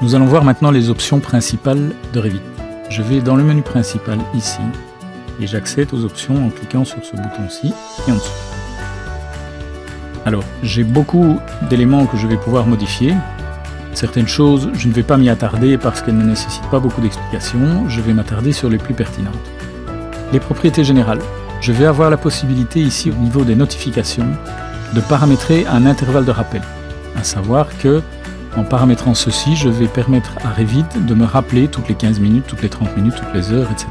Nous allons voir maintenant les options principales de Revit. Je vais dans le menu principal ici et j'accède aux options en cliquant sur ce bouton-ci et en dessous. Alors, j'ai beaucoup d'éléments que je vais pouvoir modifier. Certaines choses, je ne vais pas m'y attarder parce qu'elles ne nécessitent pas beaucoup d'explications. Je vais m'attarder sur les plus pertinentes. Les propriétés générales. Je vais avoir la possibilité ici au niveau des notifications de paramétrer un intervalle de rappel. À savoir que en paramétrant ceci, je vais permettre à Revit de me rappeler toutes les 15 minutes, toutes les 30 minutes, toutes les heures, etc.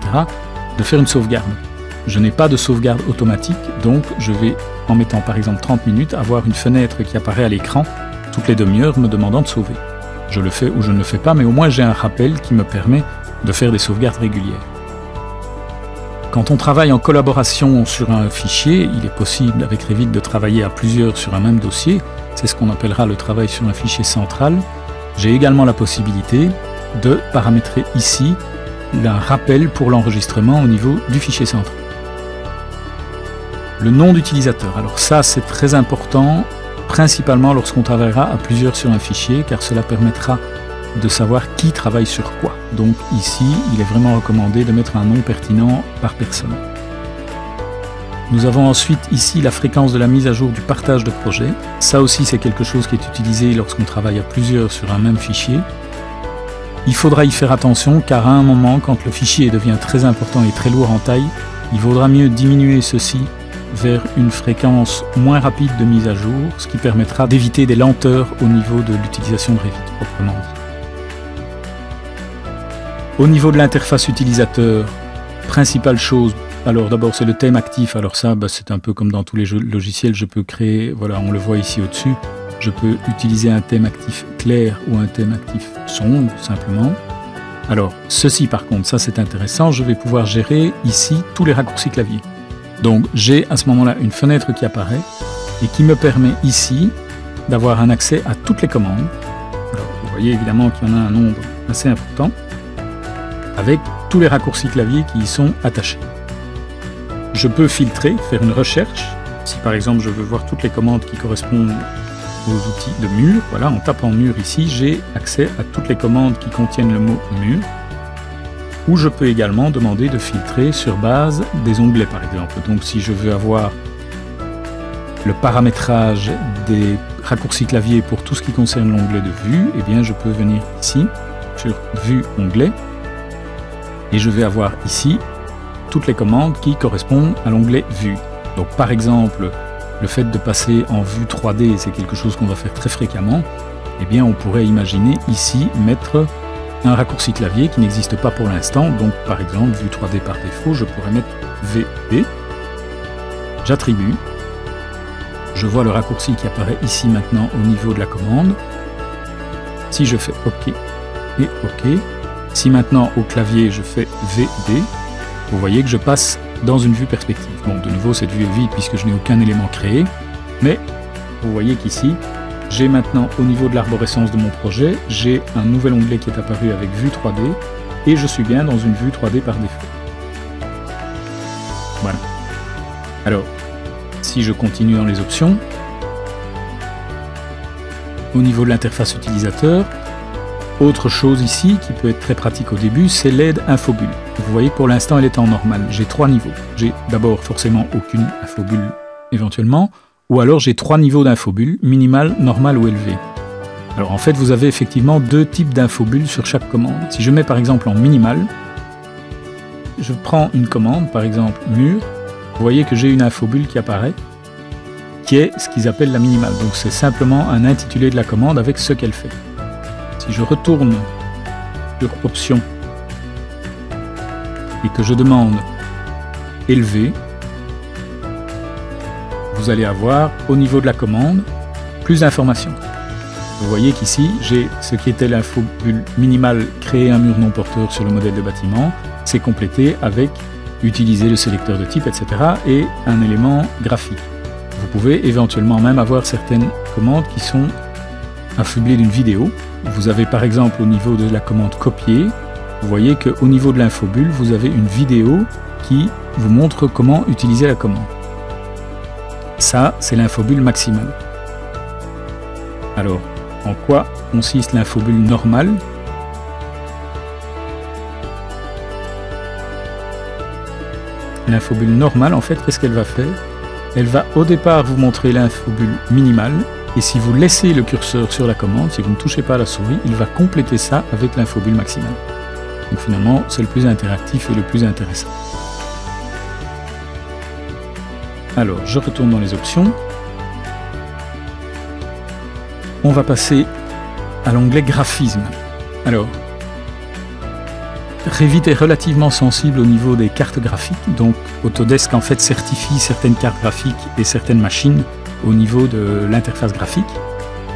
de faire une sauvegarde. Je n'ai pas de sauvegarde automatique, donc je vais, en mettant par exemple 30 minutes, avoir une fenêtre qui apparaît à l'écran toutes les demi-heures me demandant de sauver. Je le fais ou je ne le fais pas, mais au moins j'ai un rappel qui me permet de faire des sauvegardes régulières. Quand on travaille en collaboration sur un fichier, il est possible avec Revit de travailler à plusieurs sur un même dossier. C'est ce qu'on appellera le travail sur un fichier central. J'ai également la possibilité de paramétrer ici un rappel pour l'enregistrement au niveau du fichier central. Le nom d'utilisateur, alors ça c'est très important, principalement lorsqu'on travaillera à plusieurs sur un fichier, car cela permettra de savoir qui travaille sur quoi. Donc ici, il est vraiment recommandé de mettre un nom pertinent par personne. Nous avons ensuite ici la fréquence de la mise à jour du partage de projet. Ça aussi c'est quelque chose qui est utilisé lorsqu'on travaille à plusieurs sur un même fichier. Il faudra y faire attention car à un moment, quand le fichier devient très important et très lourd en taille, il vaudra mieux diminuer ceci vers une fréquence moins rapide de mise à jour, ce qui permettra d'éviter des lenteurs au niveau de l'utilisation de Revit, proprement dit. Au niveau de l'interface utilisateur, principale chose, alors d'abord c'est le thème actif, alors ça c'est un peu comme dans tous les logiciels, je peux créer, voilà on le voit ici au-dessus, je peux utiliser un thème actif clair ou un thème actif sombre, simplement. Alors ceci par contre, ça c'est intéressant, je vais pouvoir gérer ici tous les raccourcis clavier. Donc j'ai à ce moment-là une fenêtre qui apparaît et qui me permet ici d'avoir un accès à toutes les commandes. Alors vous voyez évidemment qu'il y en a un nombre assez important, avec tous les raccourcis clavier qui y sont attachés. Je peux filtrer, faire une recherche. Si par exemple je veux voir toutes les commandes qui correspondent aux outils de mur, voilà, en tapant mur ici, j'ai accès à toutes les commandes qui contiennent le mot mur. Ou je peux également demander de filtrer sur base des onglets par exemple. Donc si je veux avoir le paramétrage des raccourcis clavier pour tout ce qui concerne l'onglet de vue, eh bien je peux venir ici sur vue onglet. Et je vais avoir ici toutes les commandes qui correspondent à l'onglet Vue. Donc par exemple, le fait de passer en vue 3D, c'est quelque chose qu'on va faire très fréquemment. Eh bien on pourrait imaginer ici mettre un raccourci clavier qui n'existe pas pour l'instant. Donc par exemple, vue 3D par défaut, je pourrais mettre VB. J'attribue. Je vois le raccourci qui apparaît ici maintenant au niveau de la commande. Si je fais OK et OK, si maintenant au clavier je fais VD, vous voyez que je passe dans une vue perspective. Bon, de nouveau cette vue est vide puisque je n'ai aucun élément créé, mais vous voyez qu'ici, j'ai maintenant au niveau de l'arborescence de mon projet, j'ai un nouvel onglet qui est apparu avec vue 3D et je suis bien dans une vue 3D par défaut. Voilà. Alors, si je continue dans les options, au niveau de l'interface utilisateur, autre chose ici qui peut être très pratique au début, c'est l'aide infobulle. Vous voyez pour l'instant elle est en normal. J'ai 3 niveaux. J'ai d'abord forcément aucune infobulle éventuellement, ou alors j'ai 3 niveaux d'infobulle, minimal, normal ou élevé. Alors en fait vous avez effectivement 2 types d'infobulles sur chaque commande. Si je mets par exemple en minimal, je prends une commande, par exemple mur, vous voyez que j'ai une infobulle qui apparaît, qui est ce qu'ils appellent la minimale. Donc c'est simplement un intitulé de la commande avec ce qu'elle fait. Si je retourne sur Options et que je demande Élevé, vous allez avoir au niveau de la commande plus d'informations. Vous voyez qu'ici j'ai ce qui était l'infobulle minimale, créer un mur non porteur sur le modèle de bâtiment, c'est complété avec utiliser le sélecteur de type, etc. et un élément graphique. Vous pouvez éventuellement même avoir certaines commandes qui sont affublées d'une vidéo. Vous avez par exemple au niveau de la commande copier, vous voyez qu'au niveau de l'infobulle, vous avez une vidéo qui vous montre comment utiliser la commande. Ça, c'est l'infobulle maximale. Alors, en quoi consiste l'infobulle normale? l'infobulle normale, en fait, qu'est-ce qu'elle va faire? Elle va au départ vous montrer l'infobulle minimale, et si vous laissez le curseur sur la commande, si vous ne touchez pas à la souris, il va compléter ça avec l'infobulle maximale. Donc finalement, c'est le plus interactif et le plus intéressant. Alors, je retourne dans les options. On va passer à l'onglet graphisme. Alors, Revit est relativement sensible au niveau des cartes graphiques, donc Autodesk en fait certifie certaines cartes graphiques et certaines machines au niveau de l'interface graphique.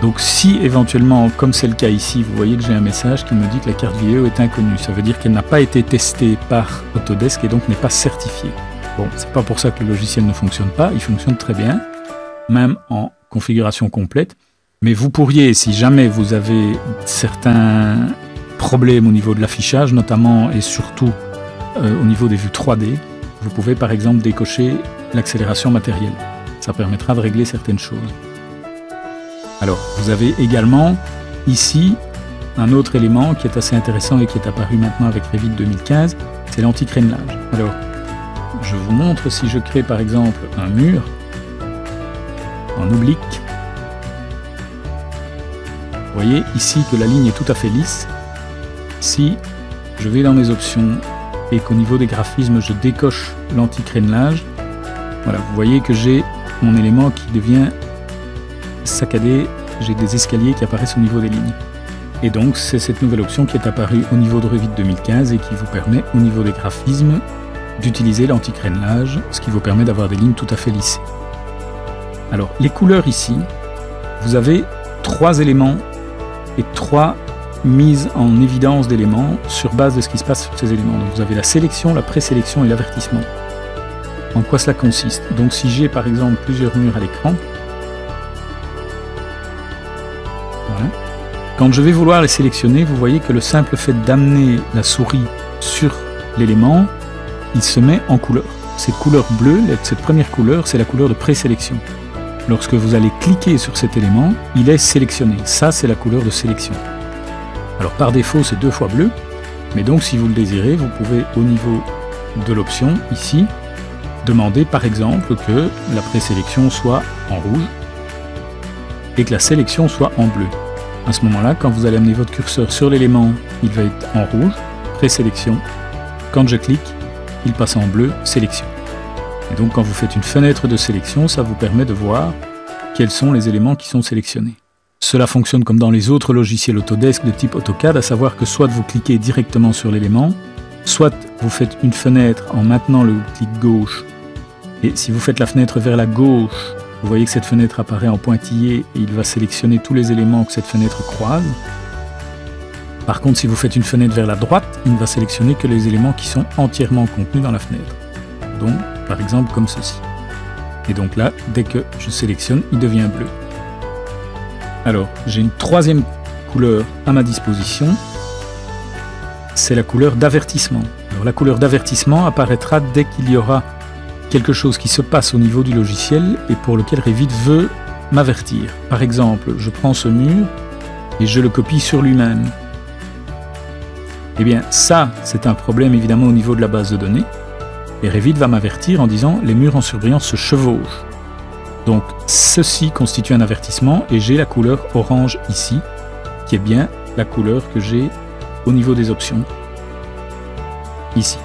Donc si éventuellement, comme c'est le cas ici, vous voyez que j'ai un message qui me dit que la carte vidéo est inconnue, ça veut dire qu'elle n'a pas été testée par Autodesk et donc n'est pas certifiée. Bon, c'est pas pour ça que le logiciel ne fonctionne pas, il fonctionne très bien, même en configuration complète. Mais vous pourriez, si jamais vous avez certains problèmes au niveau de l'affichage, notamment et surtout au niveau des vues 3D, vous pouvez par exemple décocher l'accélération matérielle. Ça permettra de régler certaines choses. Alors, vous avez également ici un autre élément qui est assez intéressant et qui est apparu maintenant avec Revit 2015, c'est l'anti-crénelage. Alors, je vous montre si je crée par exemple un mur en oblique. Vous voyez ici que la ligne est tout à fait lisse. Si je vais dans mes options et qu'au niveau des graphismes je décoche l'anti-crénelage, voilà, vous voyez que j'ai mon élément qui devient saccadé, j'ai des escaliers qui apparaissent au niveau des lignes. Et donc c'est cette nouvelle option qui est apparue au niveau de Revit 2015 et qui vous permet au niveau des graphismes d'utiliser l'anti-crénelage, ce qui vous permet d'avoir des lignes tout à fait lissées. Alors les couleurs ici, vous avez 3 éléments et 3 mises en évidence d'éléments sur base de ce qui se passe sur ces éléments. Donc vous avez la sélection, la présélection et l'avertissement. En quoi cela consiste? Donc si j'ai par exemple plusieurs murs à l'écran, voilà. Quand je vais vouloir les sélectionner, vous voyez que le simple fait d'amener la souris sur l'élément, il se met en couleur. Cette couleur bleue, cette première couleur, c'est la couleur de présélection. Lorsque vous allez cliquer sur cet élément, il est sélectionné. Ça, c'est la couleur de sélection. Alors par défaut, c'est 2 fois bleu, mais donc si vous le désirez, vous pouvez au niveau de l'option, ici, demander par exemple que la présélection soit en rouge et que la sélection soit en bleu. À ce moment-là, quand vous allez amener votre curseur sur l'élément, il va être en rouge, présélection. Quand je clique, il passe en bleu, sélection. Et donc quand vous faites une fenêtre de sélection, ça vous permet de voir quels sont les éléments qui sont sélectionnés. Cela fonctionne comme dans les autres logiciels Autodesk de type AutoCAD, à savoir que soit vous cliquez directement sur l'élément, soit vous faites une fenêtre en maintenant le clic gauche. Et si vous faites la fenêtre vers la gauche, vous voyez que cette fenêtre apparaît en pointillé et il va sélectionner tous les éléments que cette fenêtre croise. Par contre, si vous faites une fenêtre vers la droite, il ne va sélectionner que les éléments qui sont entièrement contenus dans la fenêtre. Donc, par exemple, comme ceci. Et donc là, dès que je sélectionne, il devient bleu. Alors, j'ai une troisième couleur à ma disposition. C'est la couleur d'avertissement. Alors, la couleur d'avertissement apparaîtra dès qu'il y aura quelque chose qui se passe au niveau du logiciel et pour lequel Revit veut m'avertir. Par exemple, je prends ce mur et je le copie sur lui-même. Eh bien, ça, c'est un problème évidemment au niveau de la base de données. Et Revit va m'avertir en disant « les murs en surbrillance se chevauchent ». Donc, ceci constitue un avertissement et j'ai la couleur orange ici, qui est bien la couleur que j'ai au niveau des options, ici.